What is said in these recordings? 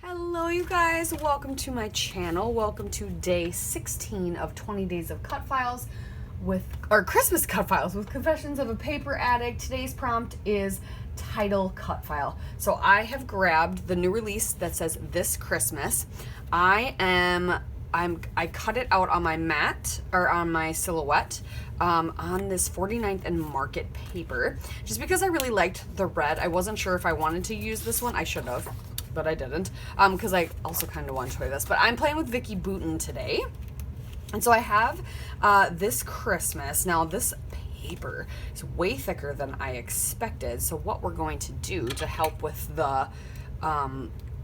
Hello you guys, welcome to my channel. Welcome to day 16 of 20 days of Cutfiles Christmas Cutfiles with Confessions of a Paper Addict. Today's prompt is title Cutfile. So I have grabbed the new release that says This Christmas. I cut it out on my mat, or on my silhouette, on this 49th and Market paper, just because I really liked the red. I wasn't sure if I wanted to use this one. I should have, but I didn't, because I also kind of want to try this. But I'm playing with Vicki Boutin today, and so I have This Christmas. Now this paper is way thicker than I expected, so what we're going to do to help with the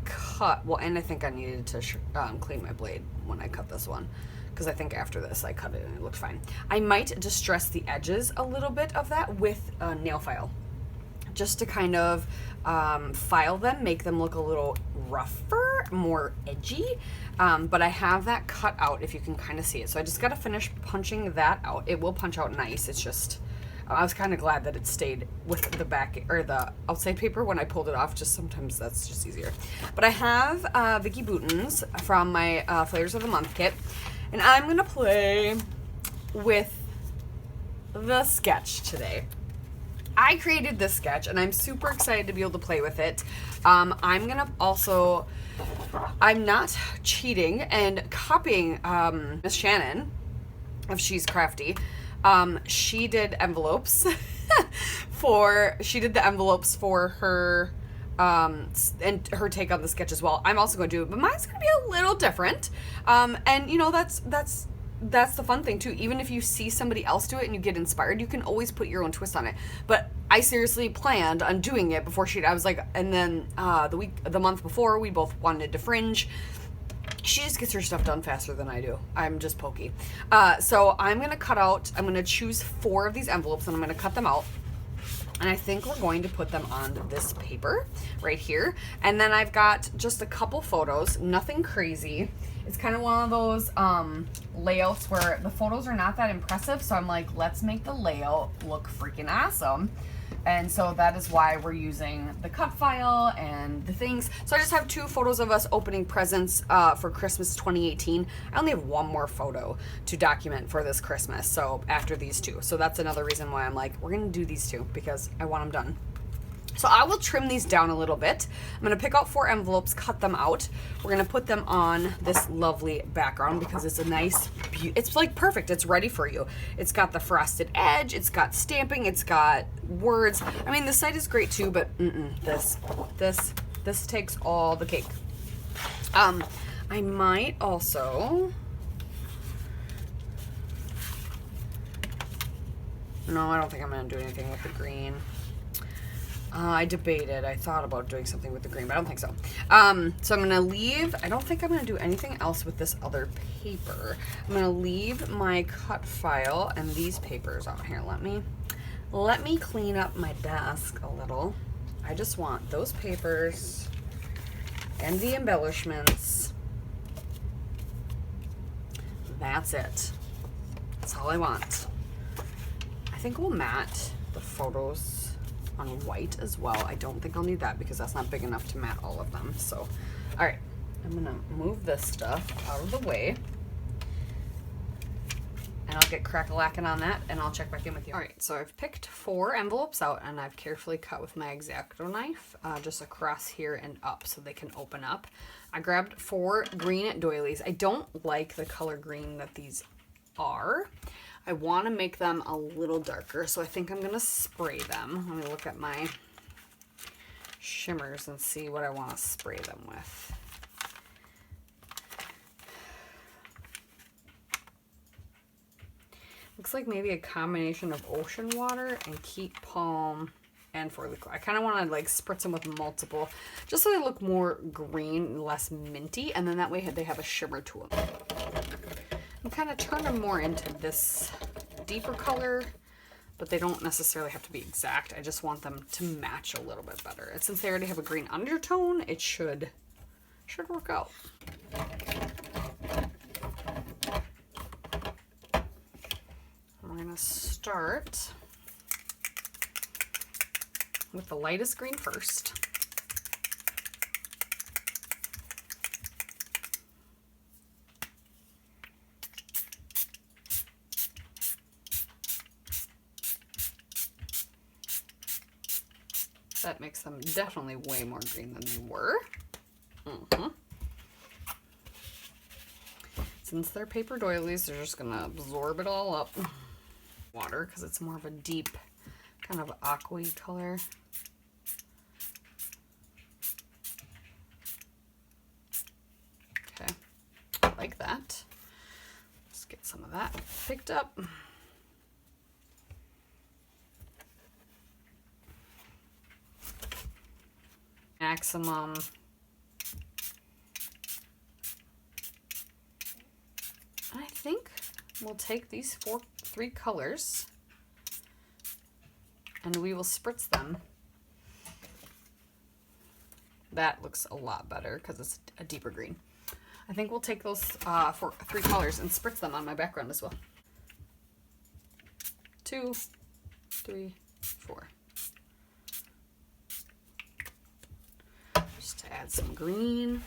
cut, well, and I think I needed to clean my blade when I cut this one, because I think after this I cut it and it looked fine. I might distress the edges a little bit of that with a nail file, just to kind of file them, make them look a little rougher, more edgy. But I have that cut out, if you can kind of see it. So I just got to finish punching that out. It will punch out nice. It's just, I was kind of glad that it stayed with the back, or the outside paper when I pulled it off. Just sometimes that's just easier. But I have Vicki Boutin's from my Flavors of the Month kit. And I'm going to play with the sketch today. I created this sketch and I'm super excited to be able to play with it. I'm not cheating and copying Miss Shannon of She's Crafty. She did envelopes she did the envelopes for her and her take on the sketch as well. I'm also going to do it, but mine's going to be a little different. And you know, that's the fun thing too. Even if you see somebody else do it and you get inspired, you can always put your own twist on it. But I seriously planned on doing it before I was like, and then the month before, we both wanted to fringe. She just gets her stuff done faster than I do. I'm just pokey. So I'm going to choose 4 of these envelopes and I'm going to cut them out. And I think we're going to put them on this paper right here. And then I've got just a couple photos, nothing crazy. It's kind of one of those layouts where the photos are not that impressive. So I'm like, let's make the layout look freaking awesome. And so that is why we're using the cut file and the things. So I just have 2 photos of us opening presents for Christmas 2018. I only have 1 more photo to document for this Christmas, so after these 2. So that's another reason why I'm like, we're gonna do these 2 because I want them done. So I will trim these down a little bit. I'm going to pick out 4 envelopes, cut them out. We're going to put them on this lovely background because it's a nice, it's like perfect. It's ready for you. It's got the frosted edge. It's got stamping. It's got words. I mean, the site is great too, but this takes all the cake. I might also, no, I don't think I'm going to do anything with the green. I debated. I thought about doing something with the green, but I don't think so. So I'm going to leave. I don't think I'm going to do anything else with this other paper. I'm going to leave my cut file and these papers out here. Let me clean up my desk a little. I just want those papers and the embellishments. That's it. That's all I want. I think we'll mat the photos on white as well. I don't think I'll need that because that's not big enough to mat all of them. So, all right, I'm gonna move this stuff out of the way and I'll get crack-a-lacking on that and I'll check back in with you. All right, so I've picked 4 envelopes out and I've carefully cut with my X-Acto knife just across here and up so they can open up. I grabbed 4 green doilies. I don't like the color green that these are. I want to make them a little darker, so I think I'm going to spray them. Let me look at my shimmers and see what I want to spray them with. Looks like maybe a combination of ocean water and Keep Palm and Four Leaf. I kind of want to like spritz them with multiple, just so they look more green, less minty, and then that way they have a shimmer to them. And kind of turn them more into this deeper color, but they don't necessarily have to be exact. I just want them to match a little bit better. And since they already have a green undertone, it should work out. We're gonna start with the lightest green first. That makes them definitely way more green than they were. Since they're paper doilies, they're just gonna absorb it all up. Water, because it's more of a deep kind of aqua color. Okay, like that. Let's get some of that picked up. Maximum. I think we'll take these three colors and we will spritz them. That looks a lot better because it's a deeper green. I think we'll take those three colors and spritz them on my background as well. 2, 3, 4. Just to add some green.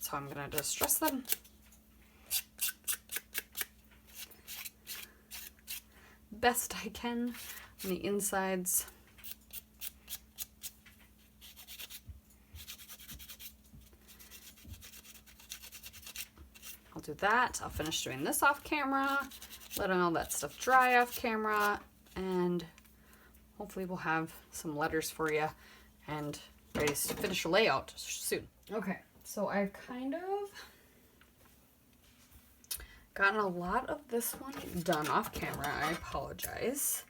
So I'm gonna distress them. Best I can on the insides. I'll do that. I'll finish doing this off camera, letting all that stuff dry off camera, and hopefully we'll have some letters for you and ready to finish a layout soon. Okay. So I've kind of gotten a lot of this one done off camera. I apologize.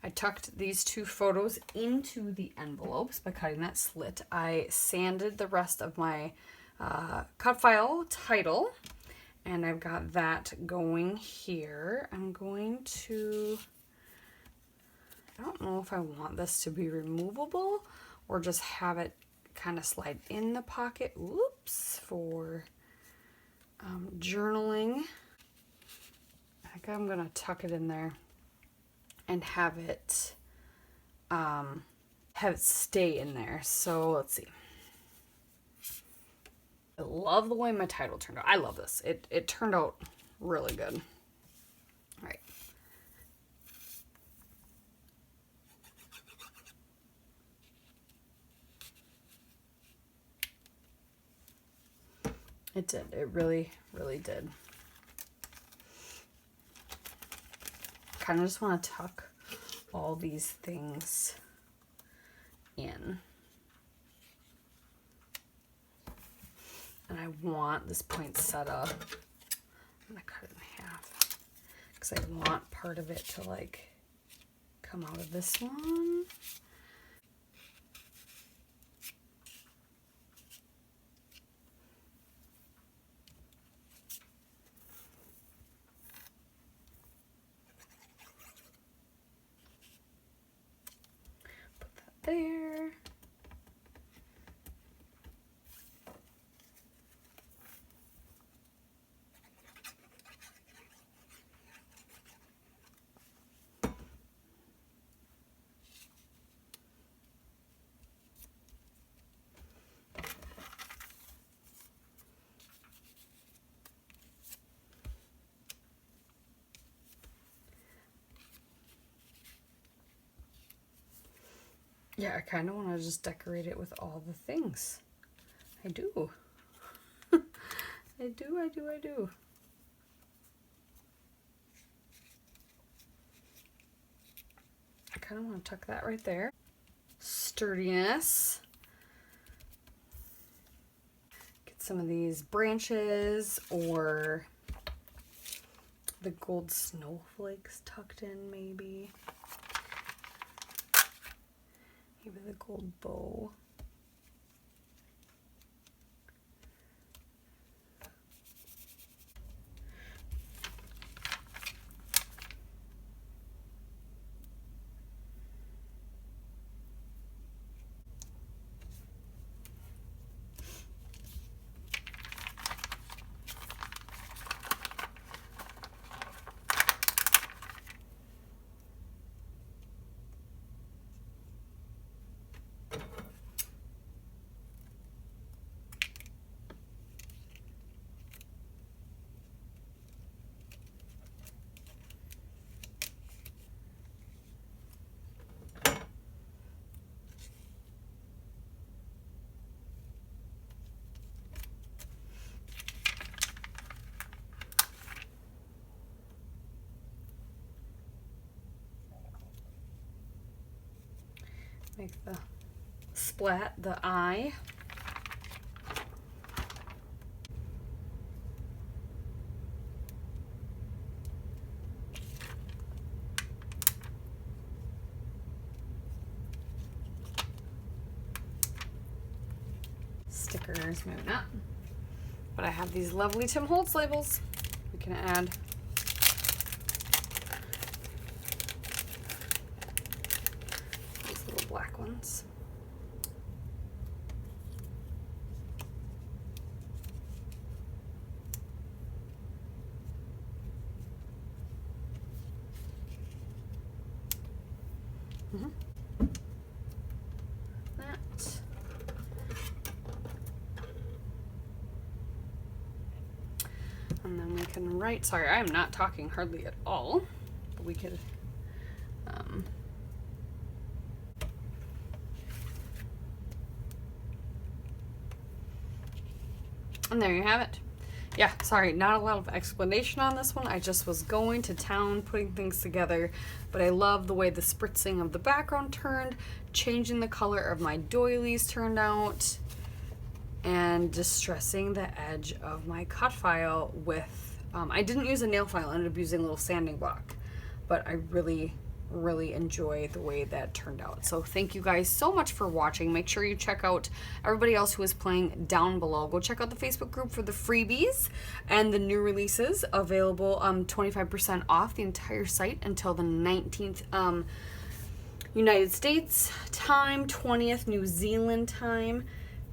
I tucked these two photos into the envelopes by cutting that slit. I sanded the rest of my Cutfile title, and I've got that going here. I'm going to, I don't know if I want this to be removable or just have it kind of slide in the pocket, oops, for journaling. I think I'm gonna tuck it in there and have it stay in there. So let's see. I love the way my title turned out. I love this. It turned out really good. All right. It did. It really, really did. Kind of just want to tuck all these things in. And I want this poinsettia. I'm going to cut it in half because I want part of it to like come out of this one. There. Yeah, I kind of want to just decorate it with all the things. I do. I do. I kind of want to tuck that right there. Sturdiness. Get some of these branches or the gold snowflakes tucked in maybe. Maybe the gold bow. Make the splat, the eye. Stickers, maybe not. But I have these lovely Tim Holtz labels. We can add these little black ones. That. And then we can write, sorry, I'm not talking hardly at all, but we could, and there you have it. Yeah, sorry, not a lot of explanation on this one. I just was going to town, putting things together, but I love the way the spritzing of the background turned, changing the color of my doilies turned out, and distressing the edge of my cut file with, I didn't use a nail file, I ended up using a little sanding block, but I really enjoy the way that turned out. So thank you guys so much for watching. Make sure you check out everybody else who is playing down below. Go check out the Facebook group for the freebies and the new releases available, 25% off the entire site until the 19th United States time, 20th New Zealand time.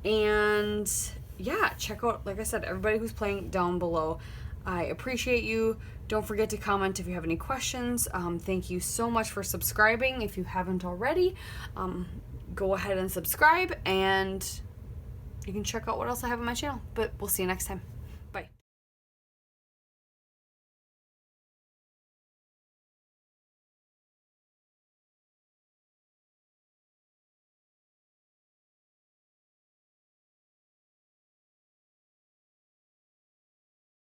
And yeah, check out, like I said, everybody who's playing down below. I appreciate you. Don't forget to comment if you have any questions. Thank you so much for subscribing. If you haven't already, go ahead and subscribe, and you can check out what else I have on my channel. But we'll see you next time.